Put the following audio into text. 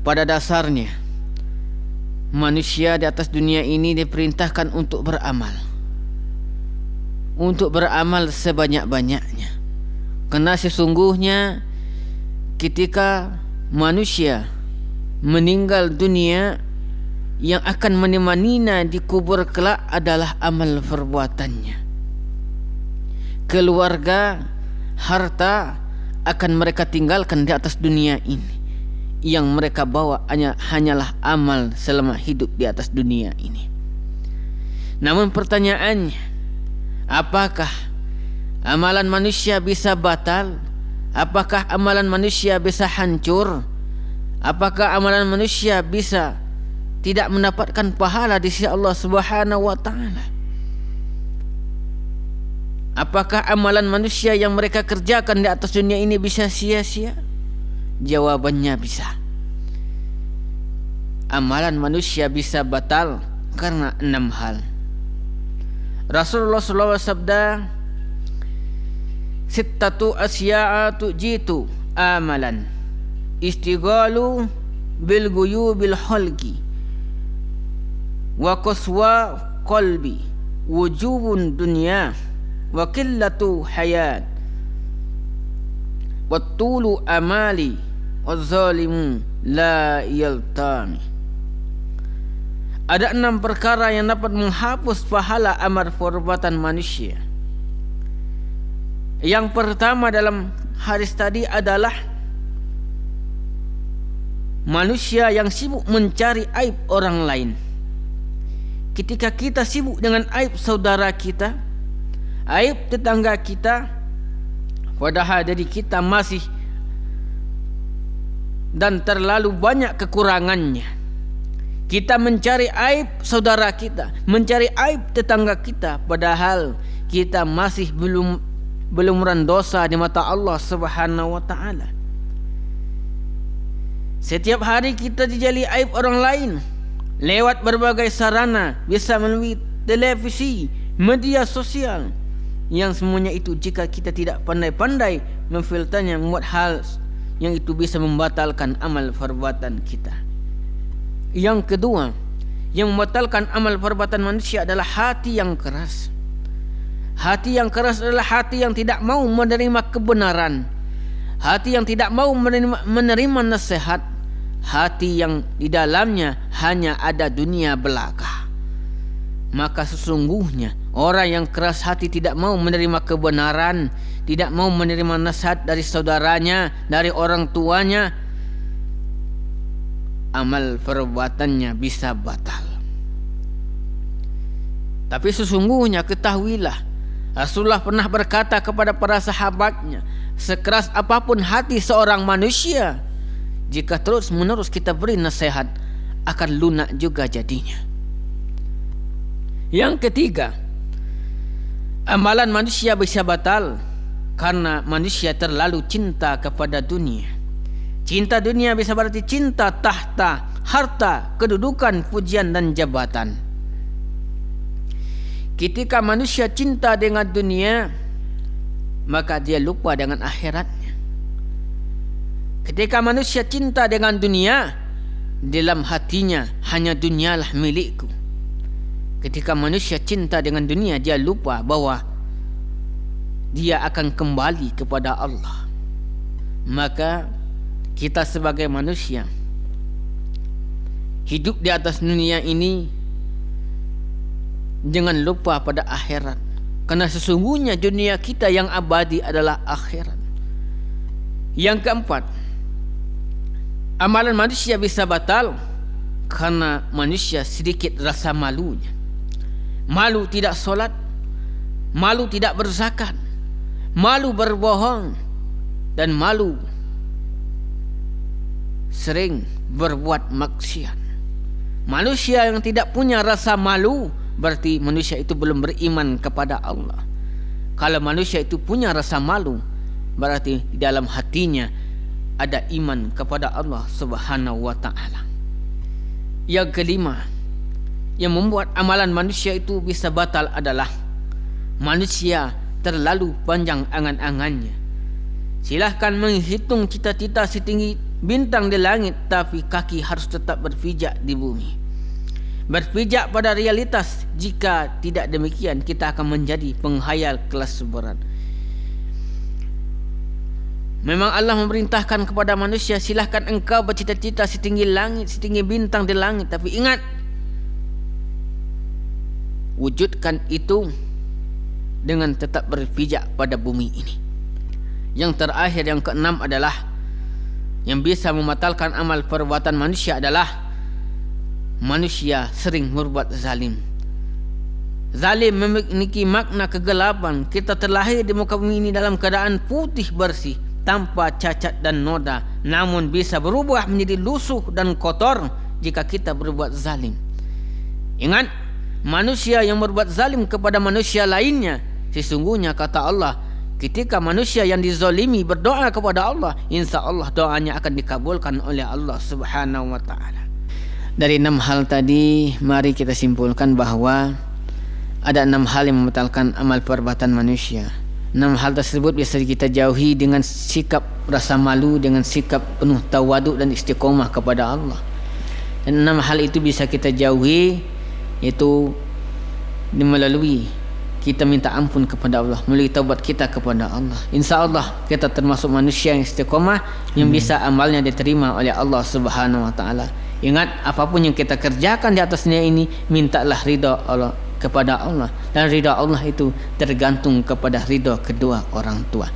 Pada dasarnya, manusia di atas dunia ini diperintahkan untuk beramal. Untuk beramal sebanyak-banyaknya. Karena sesungguhnya ketika manusia meninggal dunia, yang akan menemaninya di kubur kelak adalah amal perbuatannya. Keluarga, harta akan mereka tinggalkan di atas dunia ini. Yang mereka bawa hanyalah amal selama hidup di atas dunia ini. Namun pertanyaannya, apakah amalan manusia bisa batal? Apakah amalan manusia bisa hancur? Apakah amalan manusia bisa tidak mendapatkan pahala di sisi Allah Subhanahu wa taala? Apakah amalan manusia yang mereka kerjakan di atas dunia ini bisa sia-sia? Jawabannya bisa. Amalan manusia bisa batal karena 6 hal. Rasulullah SAW sabda, "Sittatu asya'a tujitu amalan. Istighalu bil guyubil khalqi. Wa qaswa qalbi. Wujubun dunya. Wa qillatu hayat. Wa tulu amali. Wazalimu la yaltami." Ada 6 perkara yang dapat menghapus pahala amal perbuatan manusia. Yang pertama dalam hadis tadi adalah manusia yang sibuk mencari aib orang lain. Ketika kita sibuk dengan aib saudara kita, aib tetangga kita, padahal diri kita masih dan terlalu banyak kekurangannya. Kita mencari aib saudara kita, mencari aib tetangga kita, padahal kita masih belum dosa di mata Allah Subhanahu wa taala. Setiap hari kita dijali aib orang lain lewat berbagai sarana, bisa melalui televisi, media sosial, yang semuanya itu jika kita tidak pandai-pandai memfilternya, membuat hal yang itu bisa membatalkan amal perbuatan kita. Yang kedua, yang membatalkan amal perbuatan manusia adalah hati yang keras. Hati yang keras adalah hati yang tidak mau menerima kebenaran, hati yang tidak mau menerima nasihat, hati yang di dalamnya hanya ada dunia belaka. Maka sesungguhnya orang yang keras hati tidak mau menerima kebenaran, tidak mau menerima nasihat dari saudaranya, dari orang tuanya, amal perbuatannya bisa batal. Tapi sesungguhnya ketahuilah, Rasulullah pernah berkata kepada para sahabatnya, sekeras apapun hati seorang manusia, jika terus menerus kita beri nasihat, akan lunak juga jadinya. Yang ketiga, amalan manusia bisa batal karena manusia terlalu cinta kepada dunia. Cinta dunia bisa berarti cinta tahta, harta, kedudukan, pujian dan jabatan. Ketika manusia cinta dengan dunia, maka dia lupa dengan akhiratnya. Ketika manusia cinta dengan dunia, dalam hatinya hanya dunialah milikku. Ketika manusia cinta dengan dunia, dia lupa bahwa dia akan kembali kepada Allah. Maka kita sebagai manusia hidup di atas dunia ini, jangan lupa pada akhirat. Karena sesungguhnya dunia kita yang abadi adalah akhirat. Yang keempat, amalan manusia bisa batal karena manusia sedikit rasa malunya. Malu tidak solat, malu tidak berzakat, malu berbohong, dan malu sering berbuat maksiat. Manusia yang tidak punya rasa malu, berarti manusia itu belum beriman kepada Allah. Kalau manusia itu punya rasa malu, berarti di dalam hatinya ada iman kepada Allah Subhanahu wa taala. Yang kelima, yang membuat amalan manusia itu bisa batal adalah manusia terlalu panjang angan-angannya. Silahkan menghitung cita-cita setinggi bintang di langit, tapi kaki harus tetap berpijak di bumi. Berpijak pada realitas. Jika tidak demikian, kita akan menjadi penghayal kelas berat. Memang Allah memerintahkan kepada manusia, silahkan engkau bercita-cita setinggi langit, setinggi bintang di langit. Tapi ingat, wujudkan itu dengan tetap berpijak pada bumi ini. Yang terakhir, yang keenam adalah, yang bisa membatalkan amal perbuatan manusia adalah manusia sering berbuat zalim. Zalim memiliki makna kegelapan. Kita terlahir di muka bumi ini dalam keadaan putih bersih, tanpa cacat dan noda, namun bisa berubah menjadi lusuh dan kotor jika kita berbuat zalim. Ingat, manusia yang berbuat zalim kepada manusia lainnya, sesungguhnya kata Allah, ketika manusia yang dizalimi berdoa kepada Allah, insya Allah doanya akan dikabulkan oleh Allah Subhanahu wa ta'ala. Dari 6 hal tadi, mari kita simpulkan bahwa ada 6 hal yang membatalkan amal perbuatan manusia. 6 hal tersebut bisa kita jauhi dengan sikap rasa malu, dengan sikap penuh tawaduk dan istiqomah kepada Allah. Dan 6 hal itu bisa kita jauhi, yaitu melalui kita minta ampun kepada Allah, melalui taubat kita kepada Allah. Insya Allah kita termasuk manusia yang istiqomah, yang bisa amalnya diterima oleh Allah Subhanahu wa ta'ala. Ingat, apapun yang kita kerjakan di atas dunia ini, mintalah ridha Allah kepada Allah, dan ridha Allah itu tergantung kepada ridha kedua orang tua.